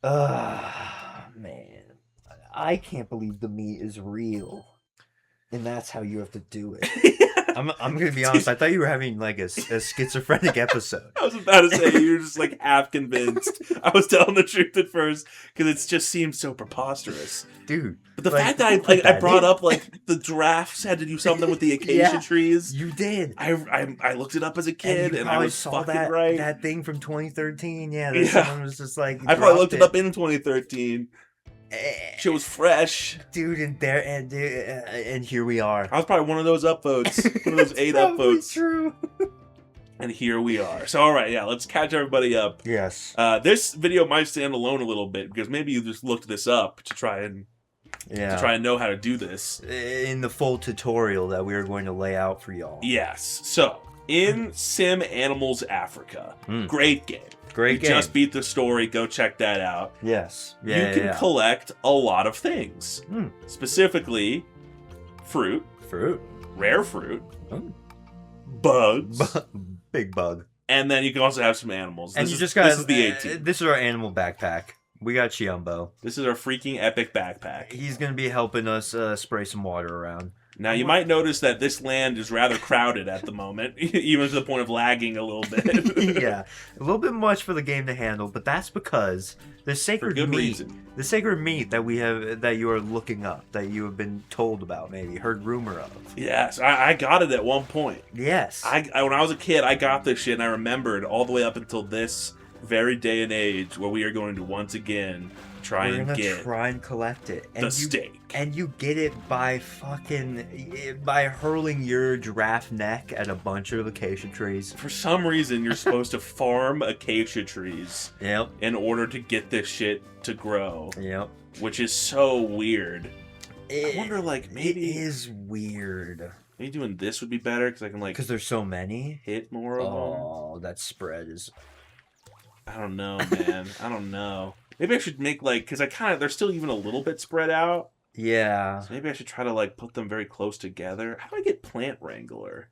Man. I can't believe the meat is real. And that's how you have to do it. I'm gonna be honest. I thought you were having like a schizophrenic episode. I was about to say you're just like half convinced. I was telling the truth at first because it just seems so preposterous, dude. But the like, fact that I brought up like the giraffes had to do something with the acacia trees. You did. I looked it up as a kid and I was saw fucking right. That thing from 2013. Yeah. Someone was just like. I probably looked it up in 2013. Shit was fresh, dude, and here we are. I was probably one of those upvotes, one of those 8 upvotes. True. And here we are. So, all right, yeah, let's catch everybody up. Yes. This video might stand alone a little bit because maybe you just looked this up to try and know how to do this in the full tutorial that we are going to lay out for y'all. Yes. So, in SimAnimalsAfrica, great game. Great game. Just beat the story. Go check that out. Yes. You can collect a lot of things. Specifically, fruit. Rare fruit. Bugs. Big bug. And then you can also have some animals. And this is the 18. This is our animal backpack. We got Chiumbo. This is our freaking epic backpack. He's going to be helping us spray some water around. Now, you might notice that this land is rather crowded at the moment, even to the point of lagging a little bit. Yeah, a little bit much for the game to handle, but that's because the sacred meat, that you are looking up, that you have been told about, maybe heard rumor of. Yes, I got it at one point. Yes, when I was a kid, I got this shit, and I remembered all the way up until this very day and age, where we are going to once again try and collect it. And the steak. And you get it by by hurling your giraffe neck at a bunch of acacia trees. For some reason, you're supposed to farm acacia trees. Yep. In order to get this shit to grow. Yep. Which is so weird. I wonder, like, maybe it is weird. Maybe doing this would be better because I can because there's so many. Hit more of them. Oh, that spread is. I don't know, man. I don't know. Maybe I should make, like, because they're still even a little bit spread out. Yeah. So maybe I should try to, like, put them very close together. How do I get Plant Wrangler?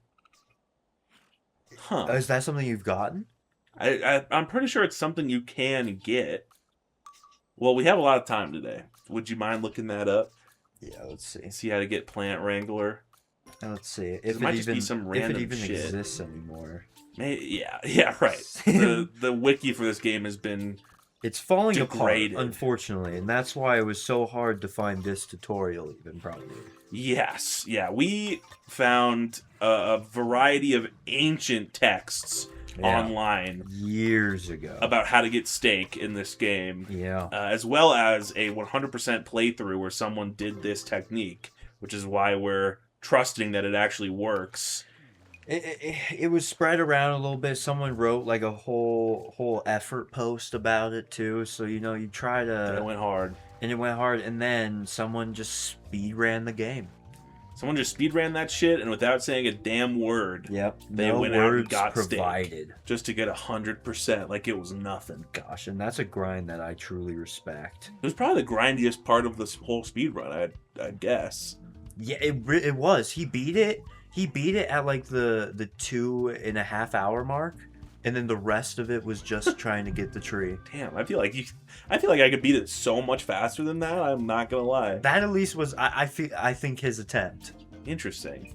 Huh. Is that something you've gotten? I'm pretty sure it's something you can get. Well, we have a lot of time today. Would you mind looking that up? Yeah, let's see. See how to get Plant Wrangler? Let's see. If it might just be some random shit. If it even shit. exists anymore. Maybe, yeah, right. The wiki for this game has been... It's falling degraded. apart, unfortunately, and that's why it was so hard to find this tutorial, even, probably. Yes, yeah, we found a variety of ancient texts online years ago about how to get steak in this game. Yeah. As well as a 100% playthrough where someone did this technique, which is why we're trusting that it actually works. It was spread around a little bit. Someone wrote like a whole effort post about it too. So you try to. And it went hard. And then someone just speed ran the game. Someone just speed ran that shit, and without saying a damn word, they went out and got provided steak just to get 100%, like it was nothing. Gosh, and that's a grind that I truly respect. It was probably the grindiest part of this whole speed run, I'd guess. Yeah, it was. He beat it. He beat it at like the 2.5 hour mark, and then the rest of it was just trying to get the tree. Damn, I feel like I could beat it so much faster than that. I'm not gonna lie. That at least was I think his attempt. Interesting.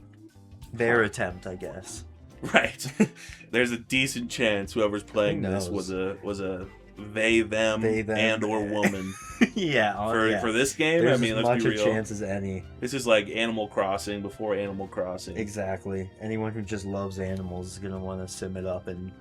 Their attempt, I guess. Right. There's a decent chance whoever's playing this was a they, them, and or woman. For this game, there's I mean, let's be real. As much a chance as any. This is like Animal Crossing before Animal Crossing. Exactly. Anyone who just loves animals is gonna want to sim it up and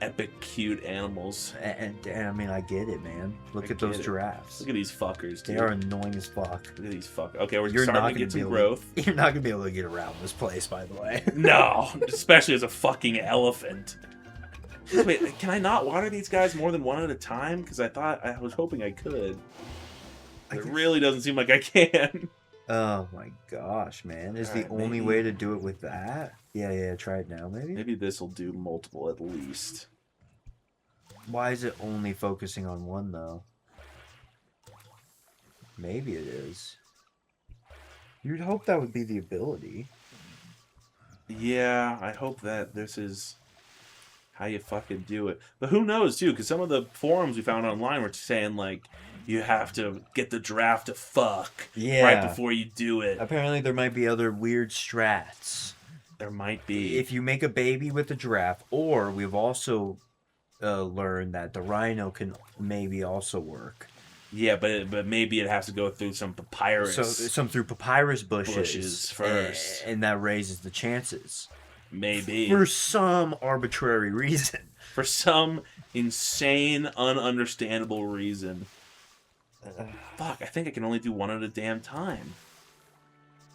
epic cute animals. And I mean, I get it, man. Look at those giraffes. Look at these fuckers, dude. They are annoying as fuck. Look at these fuckers. Okay, we're starting to get some growth. You're not gonna be able to get around this place, by the way. No, especially as a fucking elephant. Wait, can I not water these guys more than one at a time? Because I was hoping I could. It really doesn't seem like I can. Oh my gosh, man. Is the only way to do it with that? Yeah, try it now, maybe? Maybe this will do multiple at least. Why is it only focusing on one, though? Maybe it is. You'd hope that would be the ability. Yeah, I hope that this is... how you fucking do it. But who knows, too, because some of the forums we found online were saying, like, you have to get the giraffe to fuck right before you do it. Apparently there might be other weird strats. There might be. If you make a baby with a giraffe, or we've also learned that the rhino can maybe also work. Yeah, but maybe it has to go through some papyrus. So some through papyrus bushes first. And that raises the chances. Maybe. For some arbitrary reason. For some insane, ununderstandable reason. Fuck, I think I can only do one at a damn time.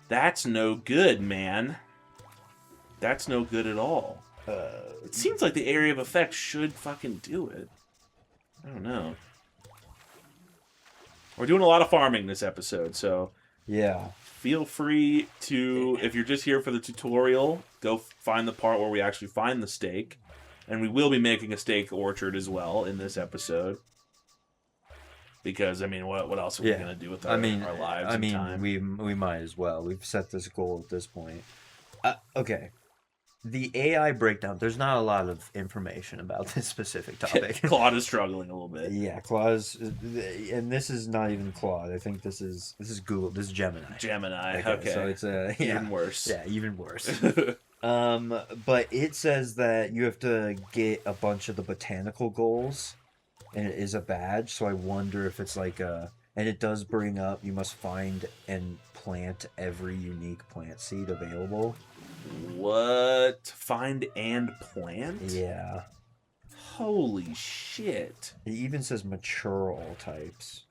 That's no good, man. That's no good at all. It seems like the area of effect should fucking do it. I don't know. We're doing a lot of farming this episode, so... Yeah. Feel free to, if you're just here for the tutorial, go find the part where we actually find the steak. And we will be making a steak orchard as well in this episode. Because, I mean, what else are we going to do with our lives and time? We might as well. We've set this goal at this point. Okay. The AI breakdown, there's not a lot of information about this specific topic. Claude is struggling a little bit. Yeah, Claude's, and this is not even Claude. I think this is Google. This is Gemini. Gemini, okay. So it's even worse. Yeah, even worse. But it says that you have to get a bunch of the botanical goals, and it is a badge. So I wonder if it's like a, and it does bring up you must find and plant every unique plant seed available. What? Find and plant? Yeah. Holy shit. It even says mature all types.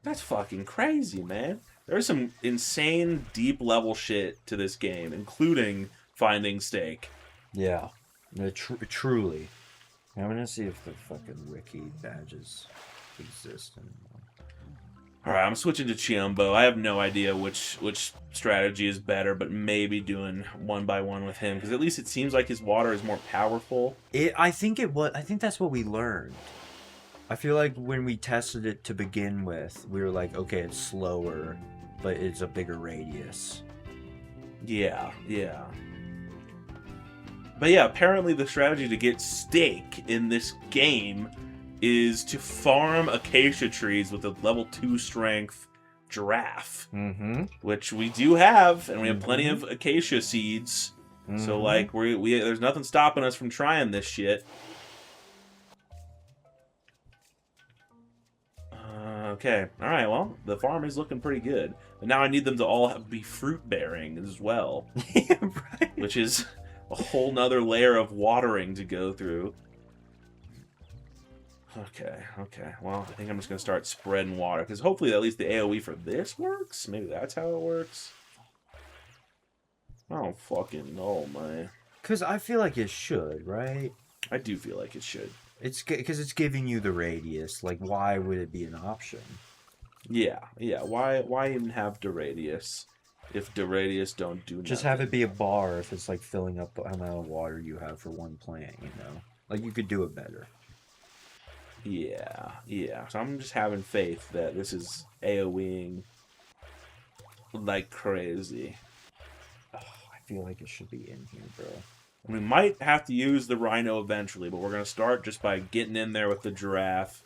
That's fucking crazy, man. There's some insane deep level shit to this game, including finding steak. Yeah. Truly. I'm gonna see if the fucking wiki badges exist anymore. Alright, I'm switching to Chiumbo. I have no idea which strategy is better, but maybe doing one by one with him, because at least it seems like his water is more powerful. I think that's what we learned. I feel like when we tested it to begin with, we were like, okay, it's slower, but it's a bigger radius. Yeah. But yeah, apparently the strategy to get steak in this game is to farm acacia trees with a level 2 strength giraffe. Mm-hmm. Which we do have, and we have plenty of acacia seeds. Mm-hmm. So, like, we there's nothing stopping us from trying this shit. Okay. Alright, well, the farm is looking pretty good. But now I need them to all be fruit-bearing as well. Yeah, right. Which is a whole nother layer of watering to go through. Okay. Well, I think I'm just going to start spreading water. Because hopefully at least the AoE for this works. Maybe that's how it works. I don't fucking know, man. Because I feel like it should, right? I do feel like it should. It's because it's giving you the radius. Like, why would it be an option? Yeah. Why even have the radius if the radius don't do nothing? Just have it be a bar if it's like filling up the amount of water you have for one plant, you know? Like, you could do it better. Yeah. So I'm just having faith that this is AoEing like crazy. Oh, I feel like it should be in here, bro. We might have to use the rhino eventually, but we're going to start just by getting in there with the giraffe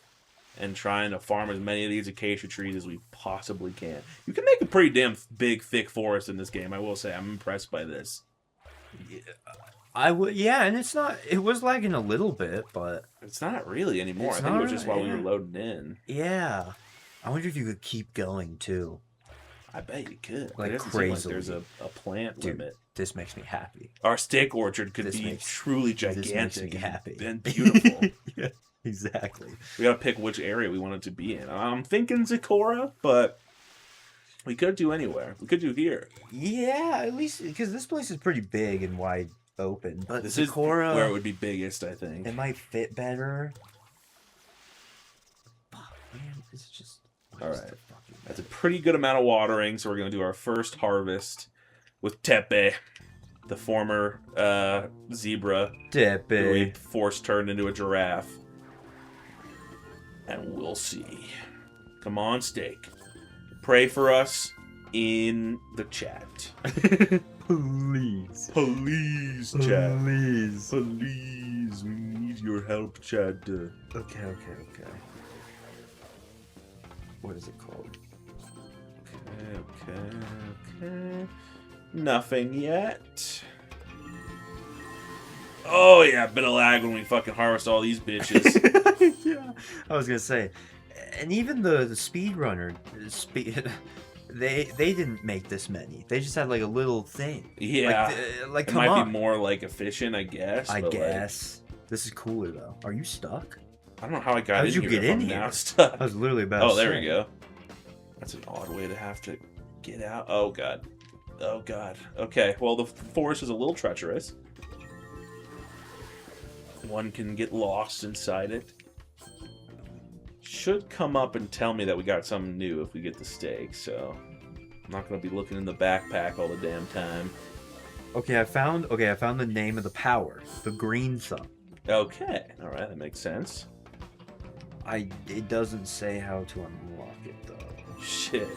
and trying to farm as many of these acacia trees as we possibly can. You can make a pretty damn big, thick forest in this game, I will say. I'm impressed by this. Yeah, and it's not, it was lagging a little bit, but... It's not really anymore. I think it was just while we were loading in. Yeah. I wonder if you could keep going, too. I bet you could. Like, crazy. Like there's a plant limit. This makes me happy. Our steak orchard could be truly gigantic. This makes me happy. And beautiful. Yeah, exactly. We gotta pick which area we want it to be in. I'm thinking Zikora, but we could do anywhere. We could do here. Yeah, at least, because this place is pretty big and wide open. But this Zikora, is where it would be biggest, I think. It might fit better. Fuck, man, it's just... Alright. That's a pretty good amount of watering, so we're going to do our first harvest with Tepe, the former zebra. Tepe. Who we forced turned into a giraffe. And we'll see. Come on, steak. Pray for us in the chat. Please. Please, Chad. Please. Please, we need your help, Chad. Okay. What is it called? Okay. Nothing yet. Oh yeah, bit of lag when we fucking harvest all these bitches. Yeah, I was gonna say, and even the speedrunner, they didn't make this many. They just had like a little thing. Yeah, like it come might on. be more like efficient, I guess. I but, guess this is cooler though. Are you stuck? I don't know how I got How in did you here. get if in I'm here? Now stuck. I was literally about. Oh, to there say. we go. That's an odd way to have to get out. Oh god. Okay, well the forest is a little treacherous. One can get lost inside it. Should come up and tell me that we got something new if we get the steak, so I'm not gonna be looking in the backpack all the damn time. Okay, I found the name of the power, the green thumb. Okay, alright, that makes sense. It doesn't say how to unlock it though. Shit.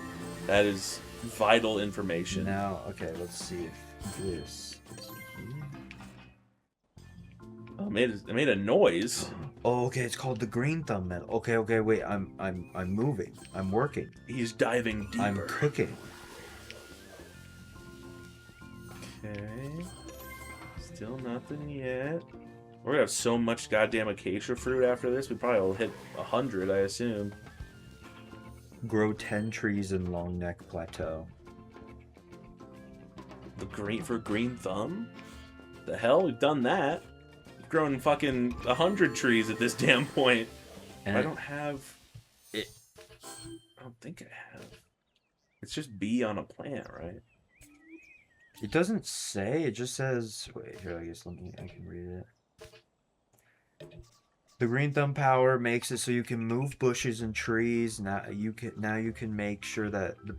That is vital information. Now, okay, let's see if this is here. Oh, it made a noise. Oh, okay, it's called the green thumb medal. Okay, wait, I'm moving. I'm working. He's diving deeper. I'm cooking. Okay. Still nothing yet. We're gonna have so much goddamn acacia fruit after this. We probably will hit 100, I assume. Grow 10 trees in Long Neck Plateau. The green thumb? The hell? We've done that. We've grown fucking 100 trees at this damn point. And I don't have it. I don't think I have. It's just bee on a plant, right? it doesn't say. It just says. Wait, here. I guess I can read it. The green thumb power makes it so you can move bushes and trees. Now you can make sure that the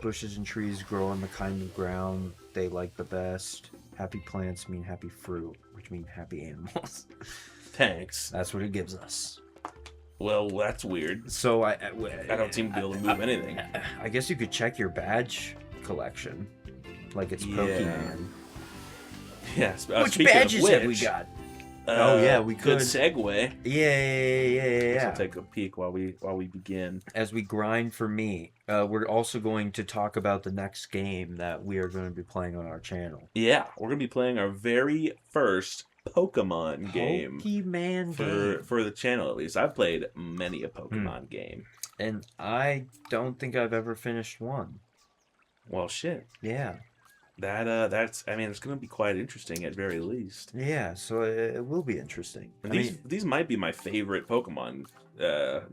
bushes and trees grow on the kind of ground they like the best. Happy plants mean happy fruit, which mean happy animals. Thanks. That's what it gives us. Well, that's weird. So I don't seem to be able to move anything. I guess you could check your badge collection, like it's Yeah. Pokemon. Yes. Which Speaking of badges have we which, got? Oh yeah, we Good could. segue. Yeah. I'll take a peek while we begin. As we grind for meat, we're also going to talk about the next game that we are going to be playing on our channel. Yeah, we're gonna be playing our very first Pokemon game for the channel. At least I've played many a Pokemon game. And I don't think I've ever finished one. Well, shit. Yeah. That's. I mean, it's gonna be quite interesting at very least. Yeah. So it will be interesting. And these might be my favorite Pokemon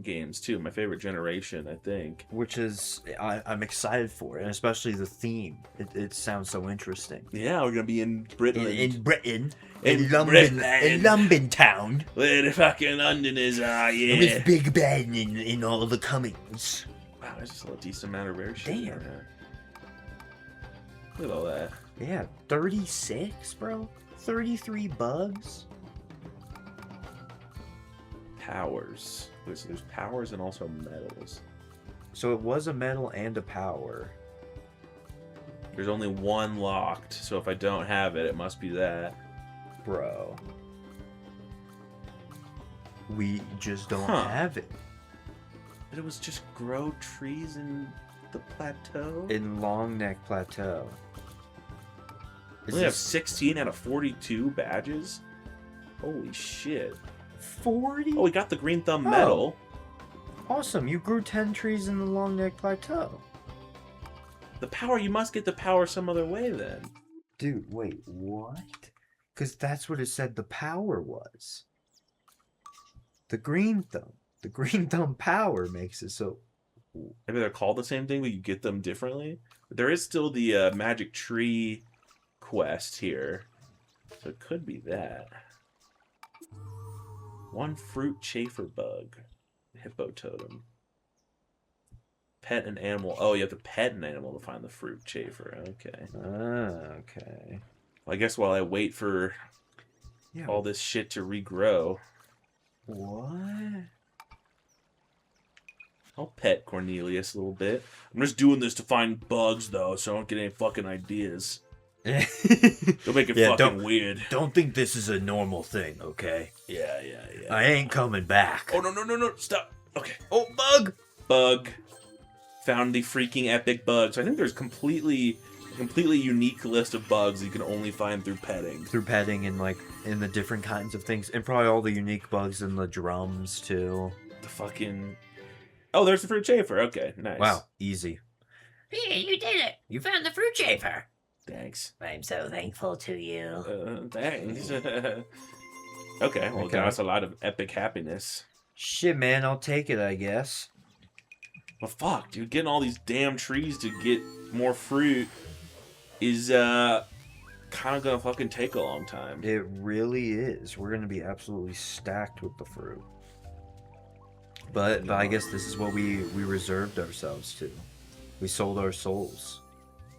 games too. My favorite generation, I think. Which is I'm excited for, and especially the theme. It sounds so interesting. Yeah, we're gonna be in Britain. In Britain. In London town. Where the fucking London is, yeah. With Big Ben in all the comings. Wow, there's just a decent amount of rare shit. Damn. Look at all that. Yeah, 36, bro. 33 bugs. Powers. So there's powers and also medals. So it was a medal and a power. There's only one locked, so if I don't have it, it must be that. Bro. We just don't have it. But it was just grow trees in the plateau? In Long Neck Plateau. We only have 16 out of 42 badges? Holy shit. 40? Oh, we got the Green Thumb medal. Awesome. You grew 10 trees in the Long Neck Plateau. The power, you must get the power some other way then. Dude, wait, what? Because that's what it said the power was. The Green Thumb. The Green Thumb power makes it so... Maybe they're called the same thing, but you get them differently. But there is still the Magic Tree quest here. So it could be that. One fruit chafer bug. Hippo totem. Pet an animal. Oh, you have to pet an animal to find the fruit chafer. Okay. Okay. Well, I guess while I wait for all this shit to regrow. What? I'll pet Cornelius a little bit. I'm just doing this to find bugs, though, so I don't get any fucking ideas. Don't make it fucking weird. Don't think this is a normal thing, okay? Yeah. I ain't coming back. Oh, no. Stop. Okay. Oh, bug! Bug. Found the freaking epic bug. So I think there's a completely unique list of bugs you can only find through petting. Through petting and, like, in the different kinds of things. And probably all the unique bugs in the drums, too. The fucking... Oh, there's the fruit chafer. Okay, nice. Wow, easy. Hey, you did it! You found the fruit chafer! Thanks. I'm so thankful to you. Thanks. Okay, well, got us a lot of epic happiness. Shit, man, I'll take it, I guess. Well, fuck, dude. Getting all these damn trees to get more fruit is, kind of gonna fucking take a long time. It really is. We're gonna be absolutely stacked with the fruit. But I guess this is what we reserved ourselves to. We sold our souls.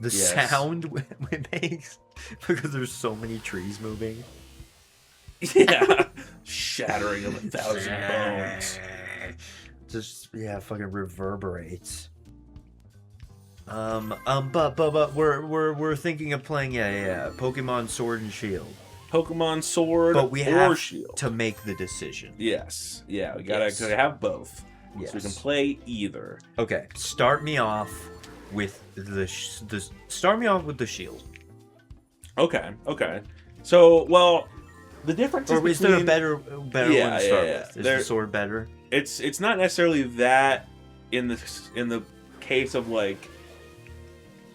The sound it makes, because there's so many trees moving. Yeah. Shattering of 1,000 bones. Just, yeah, fucking reverberates. But we're thinking of playing, Pokemon Sword and Shield. Pokemon Sword but we have Shield. To make the decision. Yes. Yeah, we gotta have both. Yes. So we can play either. Okay, start me off with the shield. Okay. So, well, the difference is is there a better one to start with? Is the sword better? It's not necessarily that in the case of, like,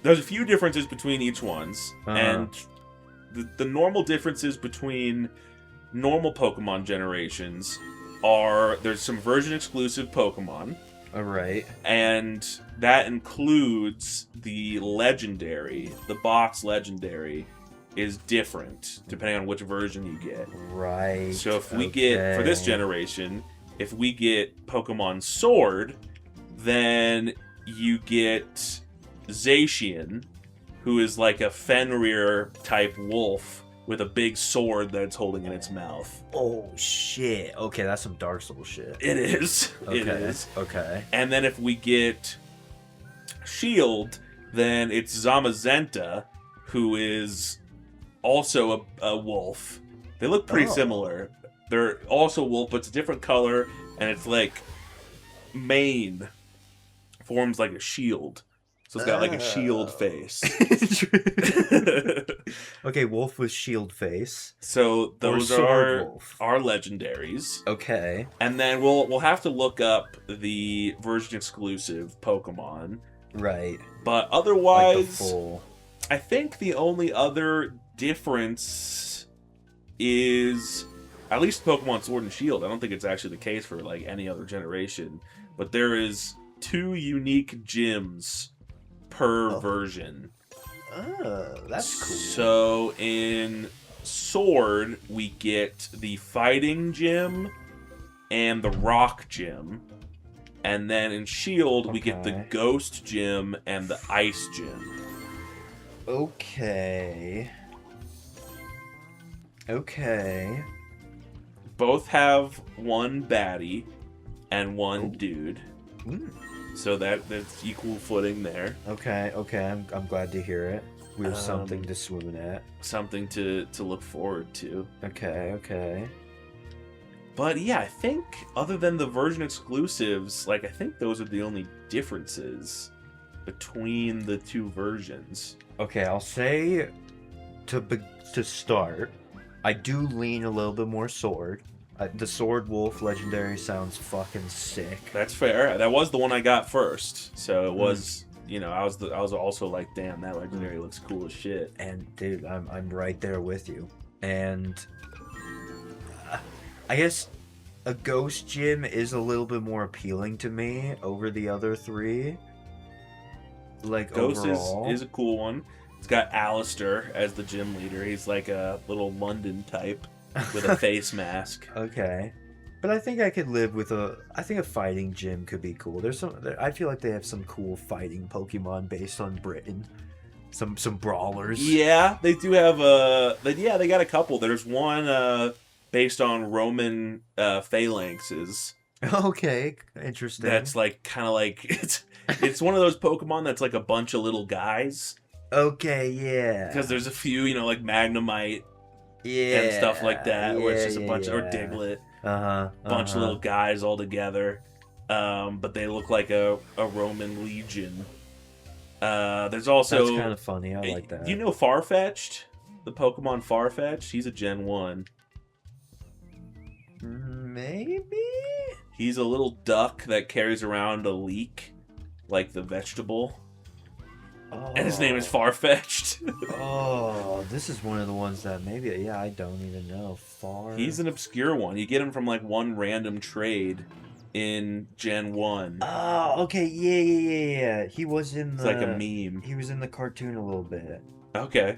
there's a few differences between each ones, and the normal differences between normal Pokemon generations are there's some version exclusive Pokemon. All right. And that includes the legendary. The box legendary is different depending on which version you get. Right. So if we get, for this generation, if we get Pokemon Sword, then you get Zacian, who is like a Fenrir type wolf with a big sword that it's holding in its mouth. Oh, shit. Okay, that's some Dark Souls shit. It is. Okay. It is. Okay. And then if we get Shield, then it's Zamazenta, who is also a wolf. They look pretty similar. They're also wolf, but it's a different color, and it's like mane forms like a shield. So it's got like a shield face. Okay, wolf with shield face. So those are our legendaries. Okay. And then we'll have to look up the version exclusive Pokemon. Right. But otherwise, like the full... I think the only other difference is at least Pokemon Sword and Shield. I don't think it's actually the case for like any other generation, but there is 2 unique gyms per version. Oh, that's cool. So in Sword, we get the Fighting Gym and the Rock Gym. And then in Shield, we get the Ghost Gym and the Ice Gym. Okay. Both have one baddie and one dude. So that's equal footing there. Okay. I'm glad to hear it. We have something to swoon at. Something to look forward to. Okay. But yeah, I think other than the version exclusives, like I think those are the only differences between the 2 versions. Okay, I'll say to start, I do lean a little bit more sword. The Sword Wolf Legendary sounds fucking sick. That's fair. That was the one I got first, so it was. You know, I was also like, damn, that Legendary looks cool as shit. And dude, I'm right there with you. And I guess a Ghost Gym is a little bit more appealing to me over the other 3. Like Ghost overall. is a cool one. It's got Alistair as the gym leader. He's like a little London type with a face mask. Okay. But I think I could live with I think a fighting gym could be cool. I feel like they have some cool fighting Pokemon based on Britain. Some brawlers. Yeah, they do have they got a couple. There's one based on Roman phalanxes. Okay, interesting. That's like kind of like it's one of those Pokemon that's like a bunch of little guys. Okay, yeah. Because there's a few, you know, like Magnemite Yeah. and stuff like that, where it's just a bunch, or yeah. Diglett, Uh-huh. bunch of little guys all together. But they look like a Roman legion. There's also... That's kind of funny. I like that. You know Farfetch'd? The Pokemon Farfetch'd? He's a Gen 1. Maybe? He's a little duck that carries around a leek, like the vegetable. Oh. And his name is Farfetch'd. Oh, this is one of the ones that maybe, yeah, I don't even know. He's an obscure one. You get him from like one random trade in Gen 1. Oh, okay, yeah. He was in the... It's like a meme. He was in the cartoon a little bit. Okay.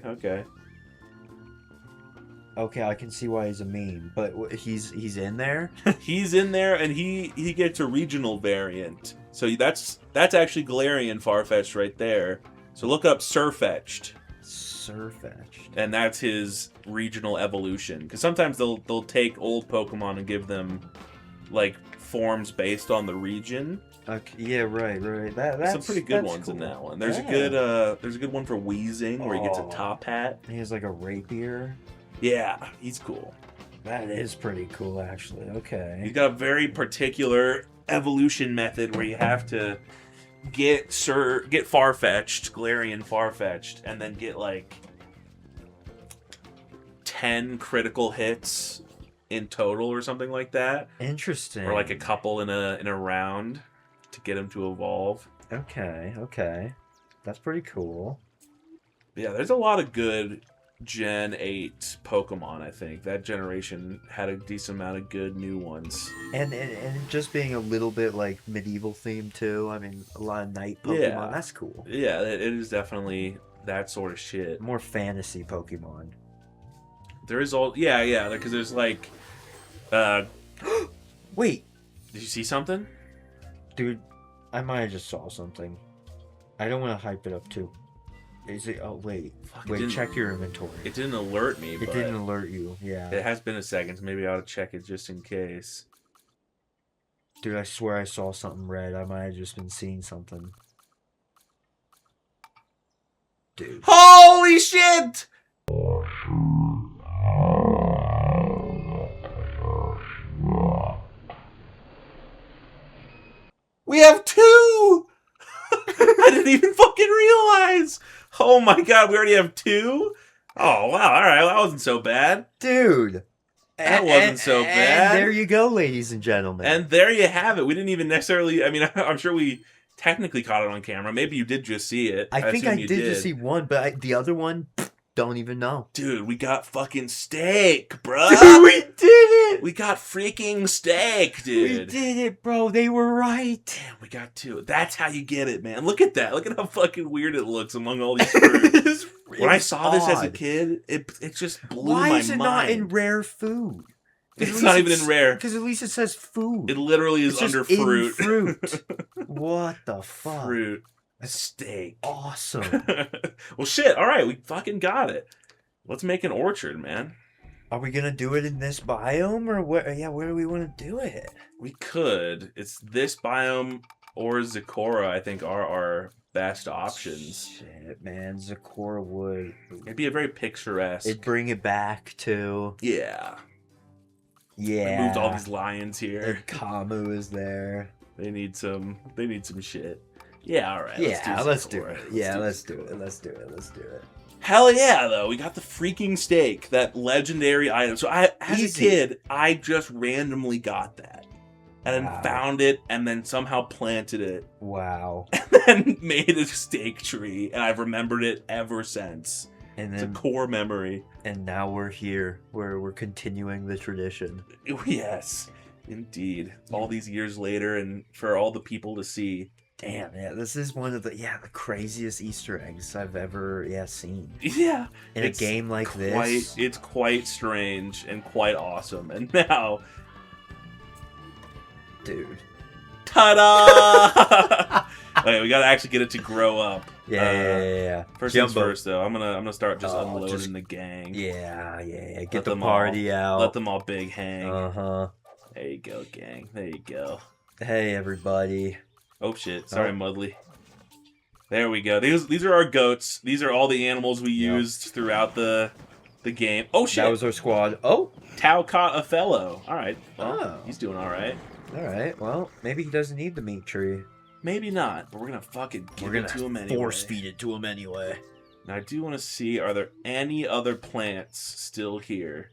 Okay, I can see why he's a meme, but he's in there? He's in there, and he gets a regional variant. So that's actually Galarian Farfetch'd right there. So look up Surfetch'd. Surfetch'd. And that's his regional evolution. Because sometimes they'll take old Pokemon and give them like forms based on the region. Okay, yeah, right. There's some pretty good ones cool. in that one. There's a good one for Weezing where he gets a Oh. top hat. He has like a rapier. Yeah, he's cool. That is pretty cool, actually. Okay. He's got a very particular evolution method where you have to get Farfetch'd, Galarian Farfetch'd, and then get like 10 critical hits in total or something like that. Interesting. Or like a couple in a round to get him to evolve. Okay. That's pretty cool. Yeah, there's a lot of good Gen 8 Pokemon, I think. That generation had a decent amount of good new ones. And just being a little bit like medieval themed too. I mean, a lot of night Pokemon. Yeah. That's cool. Yeah, it is definitely that sort of shit. More fantasy Pokemon. There is all... Yeah, because there's like... Wait, Did you see something? dude, I might have just saw something. I don't want to hype it up too. Is it? Oh wait, Fuck, wait. Check your inventory. It didn't alert me, It but didn't alert you. Yeah, it has been a second, so maybe I ought to check it just in case. dude, I swear I saw something red. I might have just been seeing something. Dude. Holy shit! We have two! I didn't even fucking realize! Oh my god, we already have two? Oh wow, alright, that wasn't so bad. Dude. That wasn't so bad. And there you go, ladies and gentlemen. And there you have it. We didn't even necessarily... I mean, I'm sure we technically caught it on camera. Maybe you did just see it. I think I assume you did just see one, but the other one, don't even know. Dude, we got fucking steak, bro. Dude, we did it! We got freaking steak, dude. We did it, bro. They were right. Damn, we got two. That's how you get it, man. Look at that. Look at how fucking weird it looks among all these fruit. When I saw this as a kid, it just blew my mind. Why is it not in rare food? It's not even in rare. Because at least it says food. It literally is It's just under fruit. in fruit. What the fuck? Fruit. A steak. Awesome. Well, shit. All right, we fucking got it. Let's make an orchard, man. Are we gonna do it in this biome or where? Yeah, where do we want to do it? We could. It's this biome or Zecora, I think, are our best options. Shit, man, Zecora would. It'd be a very picturesque. It'd bring it back to. Yeah. Yeah. We moved all these lions here. And Kamu is there. They need some shit. Yeah, all right. Yeah, let's do Zecora. it. Yeah, let's do it. Let's do it. Hell yeah, though. We got the freaking steak, that legendary item. So as Easy. a kid, I just randomly got that. And Wow. then found it, and then somehow planted it, Wow. and then made a steak tree, and I've remembered it ever since. And It's a then core memory. and now we're here. We're continuing the tradition. Yes, indeed. All these years later, and for all the people to see. Damn, yeah, this is one of the craziest Easter eggs I've ever seen. Yeah. In a game like this. It's quite strange and quite awesome. And now, Dude. ta-da! Okay, we gotta actually get it to grow up. Yeah. First Jumbo. things first, though. I'm gonna start just Oh, unloading just- the gang. Yeah. Let Get the them party out. Let them all big hang. Uh-huh. There you go, gang. There you go. Hey, everybody. Oh shit! Sorry, Oh. Mudley. There we go. These are our goats. These are all the animals we used throughout the game. Oh shit! That was our squad. Oh, Tau caught a fellow. All right. Well, Oh. he's doing all right. all right. Well, maybe he doesn't need the meat tree. Maybe not, but we're gonna fucking give it to him anyway. Force feed it to him anyway. Now I do want to see, are there any other plants still here?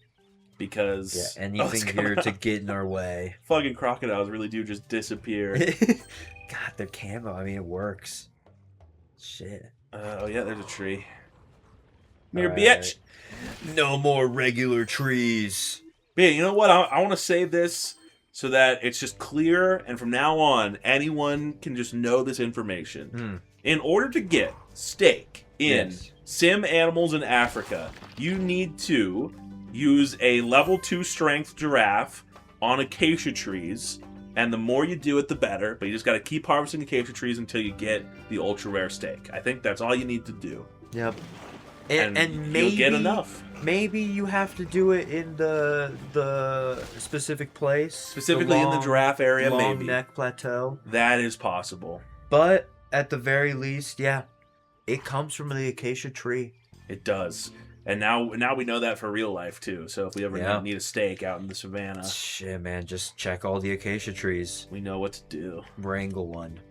Because Yeah, anything here to get in our way. fucking crocodiles really do just disappear. God, their camo. I mean, it works. Shit. Oh yeah, there's a tree. Come here, All bitch. No more regular trees. But yeah, you know what? I want to save this so that it's just clear, and from now on, anyone can just know this information. In order to get steak in Sim Animals in Africa, you need to use a level 2 strength giraffe on acacia trees, and the more you do it, the better. But you just got to keep harvesting acacia trees until you get the ultra rare steak. I think that's all you need to do. Yep. And maybe you'll get enough. Maybe you have to do it in the specific place, Specifically in the giraffe area, long maybe. neck plateau. That is possible. But at the very least, yeah, it comes from the acacia tree. It does. And now we know that for real life, too. So if we ever need a steak out in the savannah, Shit, man, just check all the acacia trees. we know what to do. Wrangle one.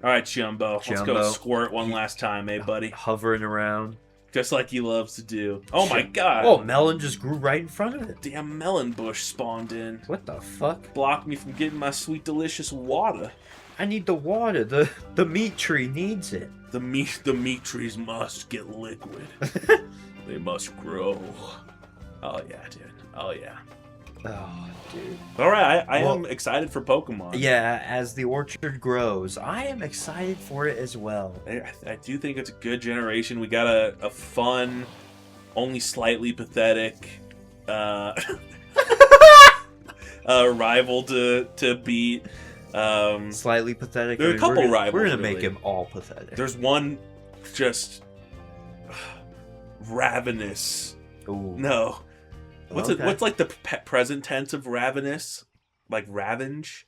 All right, Jumbo. Let's go Jumbo. squirt one last time, eh, buddy? Hovering around. Just like he loves to do. Oh, my God. Oh, melon just grew right in front of it. Damn melon bush spawned in. What the fuck? Blocked me from getting my sweet, delicious water. I need the water. The meat tree needs it. The meat trees must get liquid. They must grow. Oh, yeah, dude. Oh, yeah. Oh, dude. All right, I am excited for Pokemon. Yeah, as the orchard grows, I am excited for it as well. I do think it's a good generation. We got a fun, only slightly pathetic rival to beat. Slightly pathetic. There are a couple rivals. We're gonna really. make him all pathetic. There's one just ravenous. Ooh. No. What's Okay. what's like the present tense of ravenous? Like ravenge?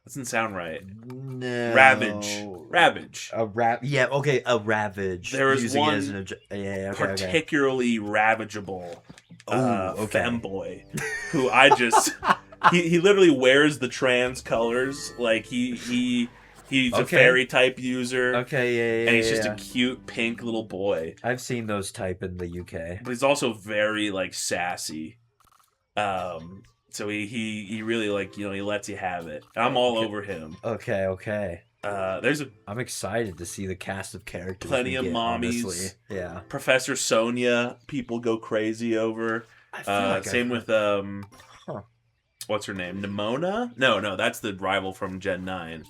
Doesn't sound right. No. Ravage. Yeah. Okay. A ravage. There is Using one it as an okay. Particularly ravageable Okay. femboy who I just he literally wears the trans colors. Like he's a fairy type user. Okay. Yeah. And he's just a cute pink little boy. I've seen those type in the UK. But he's also very like sassy. So he really like, he lets you have it. I'm all over him. Okay. I'm excited to see the cast of characters. Plenty of mommies. Honestly. Yeah. Professor Sonia, people go crazy over. I feel like Same with what's her name? Nimona? No, that's the rival from Gen 9.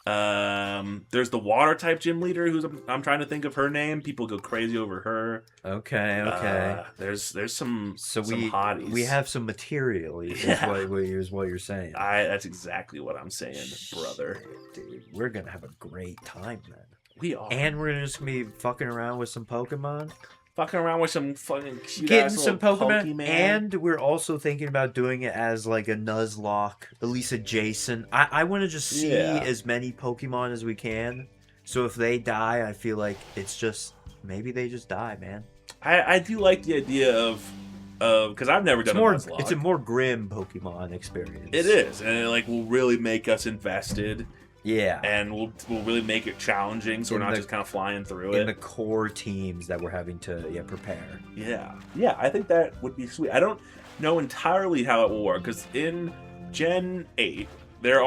There's the water type gym leader who's I'm trying to think of her name. People go crazy over her. Okay. There's some we hotties. We have some material. Is what you're saying. That's exactly what I'm saying, brother. Dude, we're gonna have a great time then. We are. And we're just gonna be fucking around with some Pokemon. Fucking around with some fucking cute Getting ass some little Pokemon. And we're also thinking about doing it as like a Nuzlocke, at least adjacent. I want to just see as many Pokemon as we can. So if they die, I feel like it's just maybe they just die, man. I do like the idea of because I've never done a Nuzlocke. It's a more grim Pokemon experience. It is, and it like will really make us invested. Yeah. And we'll really make it challenging, so we're not just kind of flying through it. In the core teams that we're having to prepare. Yeah, I think that would be sweet. I don't know entirely how it will work because in Gen 8 there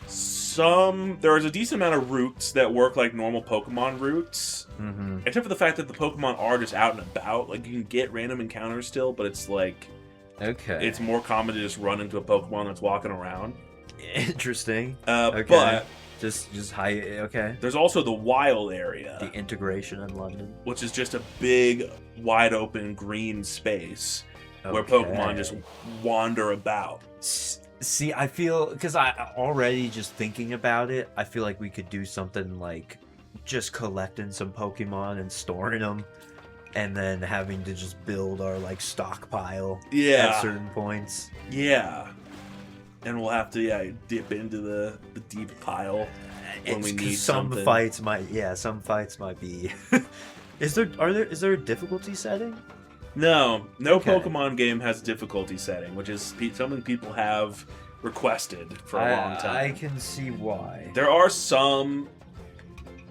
is a decent amount of routes that work like normal Pokemon routes, except for the fact that the Pokemon are just out and about. Like you can get random encounters still, but it's like it's more common to just run into a Pokemon that's walking around. Interesting. But just high. Okay. There's also the wild area, the integration in London, which is just a big, wide open green space where Pokemon just wander about. See, I feel because I already just thinking about it, I feel like we could do something like just collecting some Pokemon and storing them, and then having to just build our like stockpile at certain points. Yeah. And we'll have to dip into the deep pile. when we It's 'cause need some something. fights might be. Is there a difficulty setting? No Okay. Pokemon game has a difficulty setting, which is something people have requested for a long time. I can see why. There are some,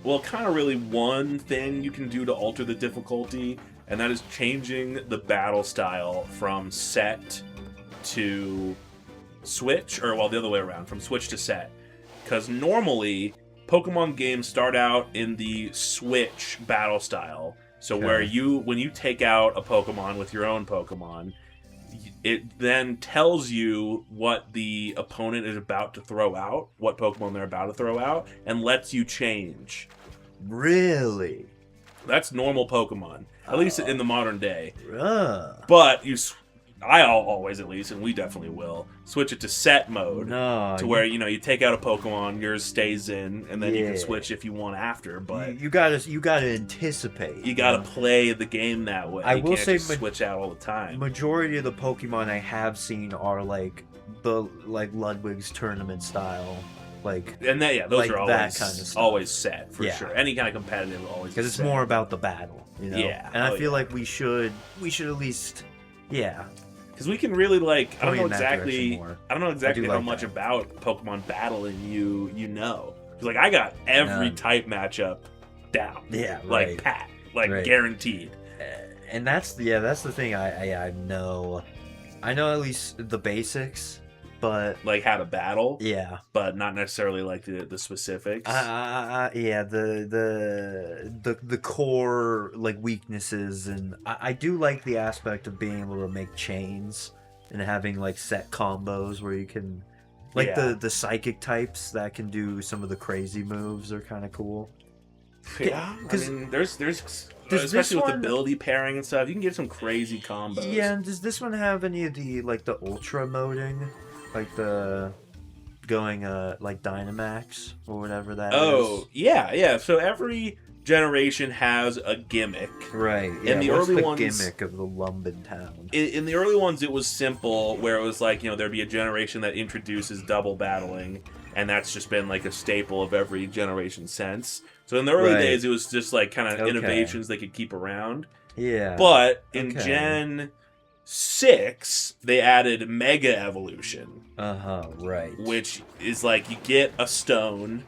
well, kind of really one thing you can do to alter the difficulty, and that is changing the battle style from set to switch, or well, the other way around, from switch to set. Because normally, Pokemon games start out in the switch battle style. So Okay. where when you take out a Pokemon with your own Pokemon, it then tells you what the opponent is about to throw out, what Pokemon they're about to throw out, and lets you change. Really? That's normal Pokemon, at least in the modern day. But But I'll always, at least, and we definitely will, switch it to set mode. no, To where, you take out a Pokemon, yours stays in, and then you can Yeah. switch if you want after, but you gotta anticipate. you gotta play the game that way. I You will can't say just switch out all the time. Majority of the Pokemon I have seen are like Ludwig's tournament style, like And those like are that always, kind of stuff. always set, for Yeah. sure. Any kind of competitive always because it's set. more about the battle, Yeah. And I Oh, feel yeah. like we should at least, yeah. Because we can really, I don't Going know in that exactly direction more. I don't know exactly how like much that. about Pokemon battling you know. Because, I got every None. type matchup down. Yeah, Like, right. pat. Like, Right. guaranteed. And that's the thing. I know at least the basics, but Like, how to battle, yeah. but not necessarily, like, the specifics. Yeah, the core like weaknesses, and I do like the aspect of being able to make chains and having like set combos where you can, like Yeah. the psychic types that can do some of the crazy moves are kind of cool. Yeah, I 'cause- mean, there's this especially with one- ability pairing and stuff, you can get some crazy combos. Yeah, and does this one have any of the like the ultra moding, like the going like Dynamax or whatever that is? Oh, yeah. So every generation has a gimmick. Right. Yeah, the what's early the ones- gimmick of the Lumbin Town? In the early ones, it was simple, where it was like, there'd be a generation that introduces double battling, and that's just been like a staple of every generation since. So in the early Right. days, it was just like kind of Okay. innovations they could keep around. Yeah. But in Okay. Gen 6, they added Mega Evolution, Right. which is like you get a stone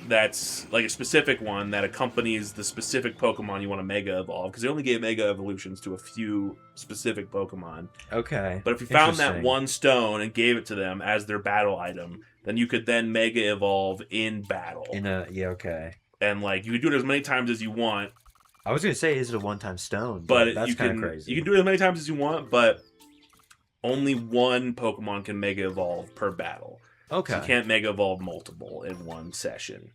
that's like a specific one that accompanies the specific Pokemon you want to Mega Evolve, because they only gave Mega Evolutions to a few specific Pokemon. Okay. But if you found that Interesting. one stone and gave it to them as their battle item, then you could then Mega Evolve in battle. Okay. And like you could do it as many times as you want, I was gonna say, is it a one-time stone? but that's you kind can of crazy. you can do it as many times as you want, but only one Pokemon can Mega Evolve per battle. Okay. So you can't Mega Evolve multiple in one session.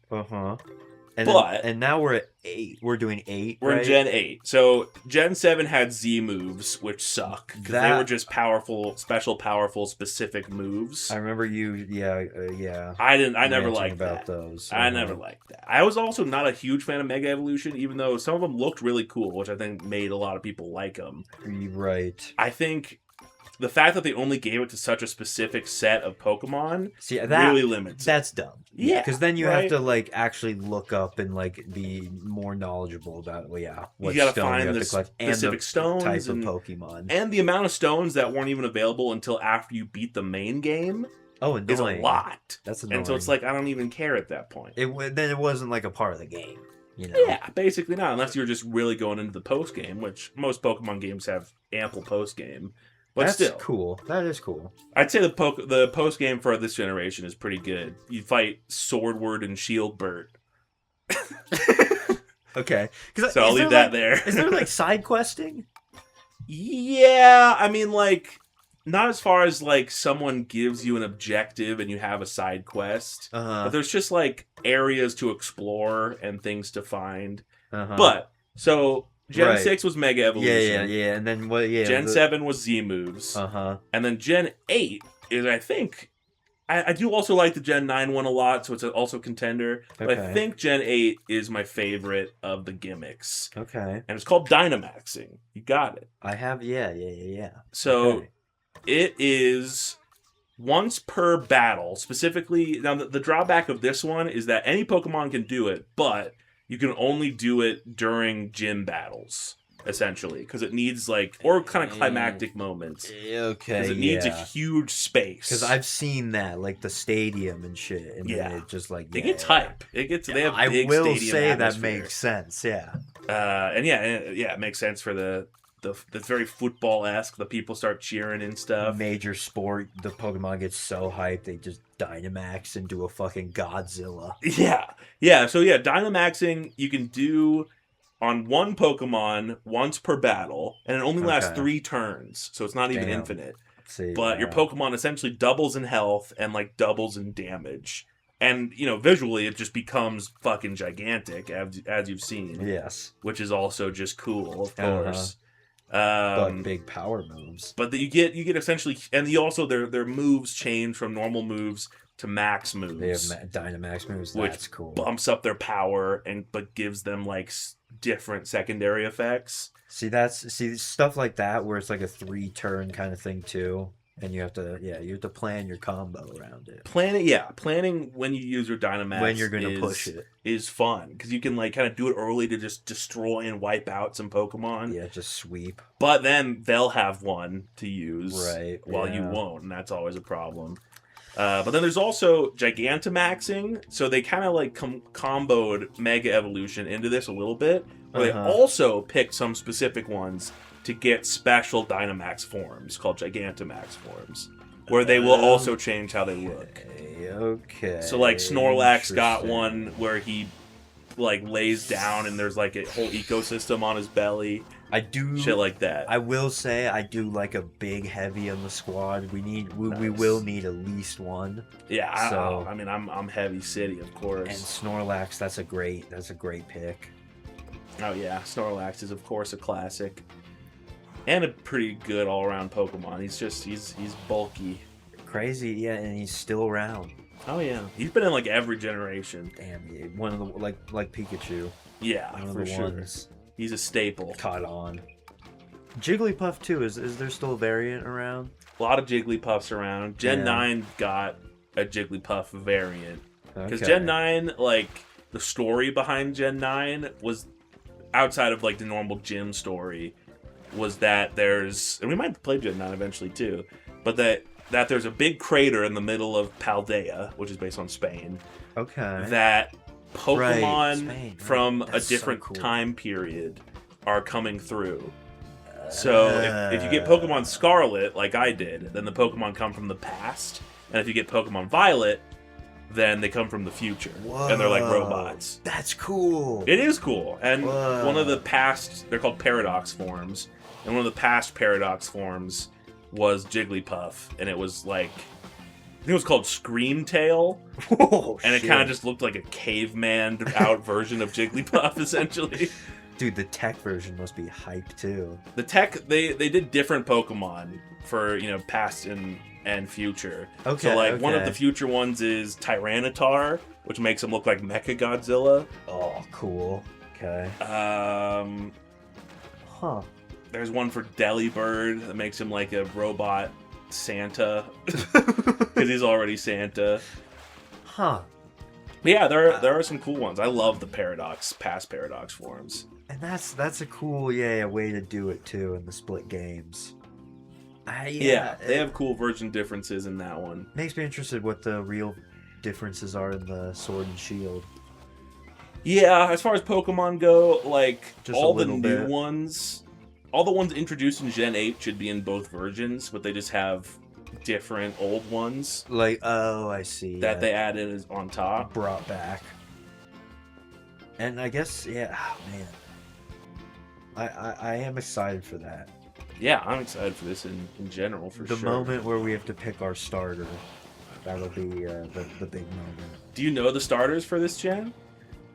And But- and now we're at 8. We're doing 8. We're right? in Gen 8. So Gen 7 had Z moves, which suck. Because they That- were just powerful, specific moves. I remember you. Yeah. I never ranting liked about that. those. I never liked that. I was also not a huge fan of Mega Evolution, even though some of them looked really cool, which I think made a lot of people like them. Right. I think the fact that they only gave it to such a specific set of Pokemon See that really limits it. that's dumb. Yeah, because then you right? have to like actually look up and like be more knowledgeable about. Well, yeah, what You gotta stone find you have the to collect and specific the stones type and- of Pokemon. And the amount of stones that weren't even available until after you beat the main game Oh, is annoying. a lot. That's annoying. And so it's like, I don't even care at that point. Then it wasn't like a part of the game. You know? Yeah, basically not, unless you're just really going into the post game, which most Pokemon games have ample post game. But That's still, cool. That is cool. I'd say the post game for this generation is pretty good. You fight Swordward and Shieldbert, Okay. so I'll leave that there. Is there like side questing? Yeah, I mean, like, not as far as like someone gives you an objective and you have a side quest, but there's just like areas to explore and things to find. But so Gen Right. 6 was Mega Evolution. Yeah. And then what? Yeah. Gen 7 was Z moves. And then Gen 8 is, I think, I do also like the Gen 9 one a lot, so it's also a contender. But I Okay. think Gen 8 is my favorite of the gimmicks. Okay. And it's called Dynamaxing. You got it. I have. Yeah. So Okay. it is once per battle. Specifically, now the drawback of this one is that any Pokemon can do it, but you can only do it during gym battles, essentially, because it needs or kind of climactic moments. Okay, because it needs a huge space. Because I've seen that, like the stadium and shit, and then it just it gets hype. It gets. They have big I will stadium say atmosphere. that makes sense. Yeah. And it makes sense for the it's very football-esque. The people start cheering and stuff. Major sport. The Pokemon get so hyped they just Dynamax and do a fucking Godzilla. Yeah. So Dynamaxing you can do on one Pokemon once per battle, and it only lasts 3 turns, so it's not even infinite. See, but your Pokemon essentially doubles in health and doubles in damage. And, visually, it just becomes fucking gigantic, as you've seen. Yes. Which is also just cool, of course. But big power moves. But you get essentially... And their moves change from normal moves to max moves. They have Dynamax moves. That's cool. Bumps up their power, but gives them, different secondary effects. See, stuff like that, where it's like a 3-turn kind of thing, too. And you have to plan your combo around it. Planning when you use your Dynamax when you're going to push it is fun because you can kind of do it early to just destroy and wipe out some Pokemon. Yeah, just sweep. But then they'll have one to use while you Yeah. won't, and that's always a problem. But then there's also Gigantamaxing, so they kind of comboed Mega Evolution into this a little bit. Where they also picked some specific ones to get special Dynamax forms called Gigantamax forms, where they will also change how they look. Okay. So Snorlax got one where he lays down and there's a whole ecosystem on his belly. I do shit like that. I will say I do like a big heavy on the squad. We will need at least one. Yeah. So I'm heavy city, of course. And Snorlax, that's a great pick. Oh yeah, Snorlax is of course a classic. And a pretty good all-around Pokemon. He's bulky. Crazy, yeah, and he's still around. Oh yeah, he's been in like every generation. Damn, yeah, one of the like Pikachu. Yeah, one of for the sure. Ones he's a staple. Caught on. Jigglypuff too. Is there still a variant around? A lot of Jigglypuffs around. Gen 9 got a Jigglypuff variant because Gen 9, like the story behind Gen 9 was outside of like the normal gym story. Was that there's, and we might play Gen 9 eventually too, but that there's a big crater in the middle of Paldea, which is based on Spain. Okay. That Pokemon Spain, from a different time period are coming through. So if you get Pokemon Scarlet, like I did, then the Pokemon come from the past. And if you get Pokemon Violet, then they come from the future. Whoa, and they're like robots. That's cool. It is cool. And one of the past, they're called Paradox forms. And one of the past Paradox forms was Jigglypuff. And it was like, I think it was called Screamtail. Oh, and it kind of just looked like a caveman out version of Jigglypuff, essentially. Dude, the tech version must be hype too. The tech, they did different Pokemon for, past and future. Okay. So like one of the future ones is Tyranitar, which makes him look like Mechagodzilla. Oh, cool. Okay. There's one for Delibird that makes him like a robot Santa because he's already Santa. Huh. But yeah, there are some cool ones. I love the past Paradox forms. And that's a cool way to do it too in the split games. Yeah, they have cool version differences in that one. Makes me interested what the real differences are in the Sword and Shield. Yeah, as far as Pokemon go, like Just all the new ones, all the ones introduced in Gen 8 should be in both versions, but they just have different old ones. Like, oh, I see. That they added is on top. Brought back. And I guess, man. I am excited for that. Yeah, I'm excited for this in general, for sure. The moment where we have to pick our starter, that'll be the big moment. Do you know the starters for this gen?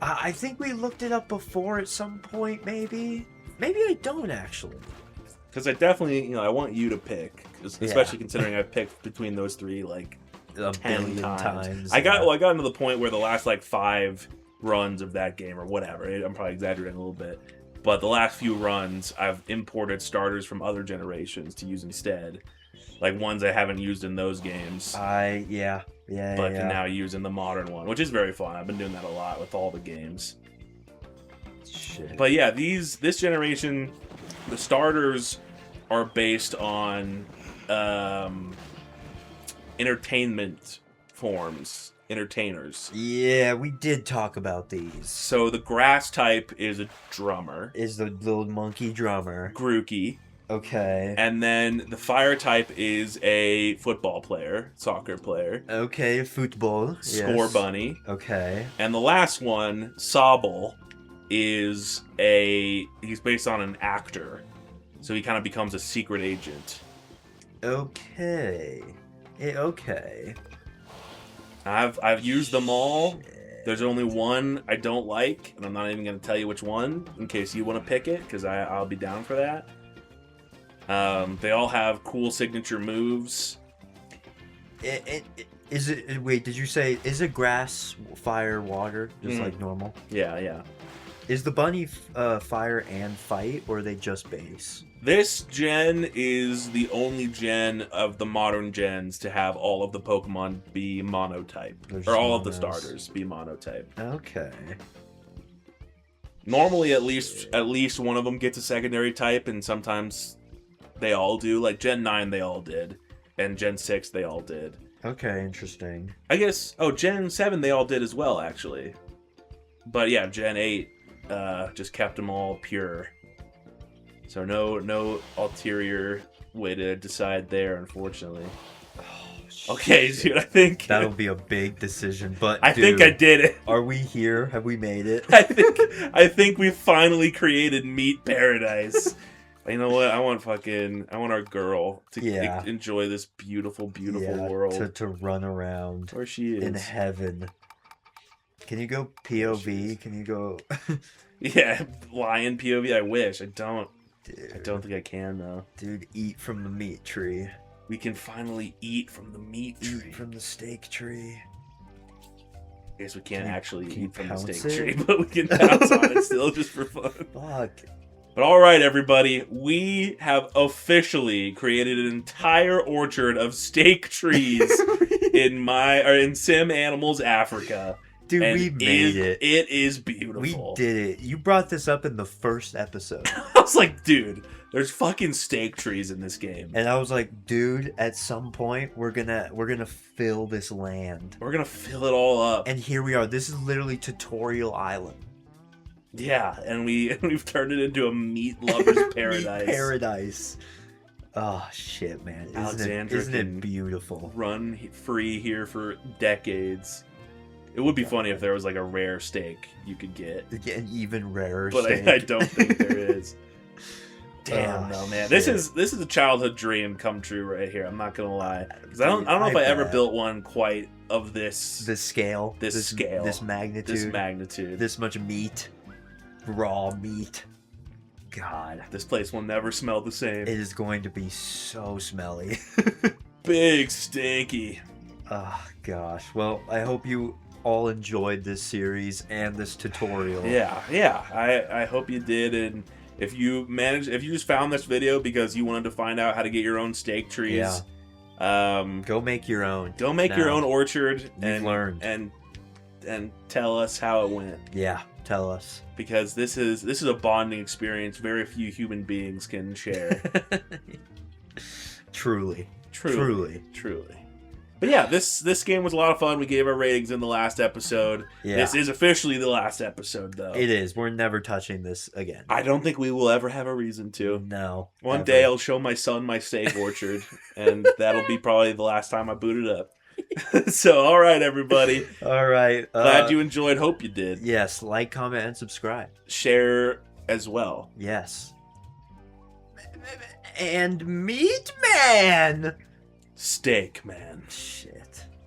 I think we looked it up before at some point, maybe. Maybe I don't, actually. Because I definitely, I want you to pick, especially considering I've picked between those three like a 10 billion times. I got into the point where the last like 5 runs of that game or whatever. I'm probably exaggerating a little bit, but the last few runs I've imported starters from other generations to use instead. like ones I haven't used in those games, yeah, but can now use in the modern one, which is very fun. I've been doing that a lot with all the games. Shit. But yeah, this generation, the starters are based on entertainment forms, entertainers. Yeah, we did talk about these. So the grass type is a drummer, Is the little monkey drummer. Grookey. Okay. And then the fire type is a football player, soccer player, Okay, football. score yes. bunny. Okay. And the last one, Sobble, is he's based on an actor. So he kind of becomes a secret agent. Okay. Okay. I've used them all. There's only one I don't like, and I'm not even going to tell you which one in case you want to pick it, because I'll be down for that. They all have cool signature moves. Is it? Wait, did you say is it grass, fire, water, just like normal? Yeah. Is the bunny fire and fight, or are they just base? This gen is the only gen of the modern gens to have all of the Pokemon be monotype, There's or all of the monos. starters be monotype. Okay. Normally, at least one of them gets a secondary type, and sometimes they all do. Like Gen 9, they all did, and Gen 6, they all did. Okay, interesting. I guess. Oh, Gen 7, they all did as well, actually. But yeah, Gen 8 just kept them all pure. So no ulterior way to decide there, unfortunately. Okay, dude, I think That'll be a big decision, but I think I did it. Are we here? Have we made it? I think we finally created meat paradise. You know what? I want our girl to enjoy this beautiful world. To run around Where she is. in heaven. Can you go POV? Can you go? Yeah, lion POV. I wish. I don't. Dude, I don't think I can though. Dude, eat from the meat tree. We can finally eat from the meat tree. Eat from the steak tree. I guess we can't Can actually you eat from the pounce steak it? tree, but we can pounce on it still just for fun. Fuck. But all right, everybody, we have officially created an entire orchard of steak trees in SimAnimalsAfrica. Dude, And we made it. It is We beautiful. did it. You brought this up in the first episode. I was like, dude, there's fucking steak trees in this game. And I was like, dude, at some point we're gonna fill this land. We're gonna fill it all up. And here we are. This is literally Tutorial Island. Yeah, and we've turned it into a meat lover's paradise. Meat paradise. Oh shit, man. Alexandra Isn't can it beautiful? Run free here for decades. It would be funny if there was like a rare steak you could get. Get an even rarer But steak. I don't think there is. Damn, no, man. This shit. is a childhood dream come true right here. I'm not gonna lie, because I don't know if I ever bet. built one quite of this This scale. this magnitude. this magnitude. This much meat. Raw meat. God. This place will never smell the same. It is going to be so smelly. Big stinky. Oh gosh. Well, I hope you all enjoyed this series and this tutorial. Yeah. I hope you did, and if you just found this video because you wanted to find out how to get your own steak trees, go make your own. go make your now. own orchard You've and learned. and tell us how it went, Yeah, tell us. because this is a bonding experience very few human beings can share. Truly. But yeah, this game was a lot of fun. We gave our ratings in the last episode. Yeah. This is officially the last episode, though. It is. We're never touching this again. I don't think we will ever have a reason to. No. One ever. day I'll show my son my steak orchard, and that'll be probably the last time I boot it up. So, all right, everybody. All right. Glad you enjoyed. Hope you did. Yes, like, comment, and subscribe. Share as well. Yes. And Meat Man! Steak, man. Shit.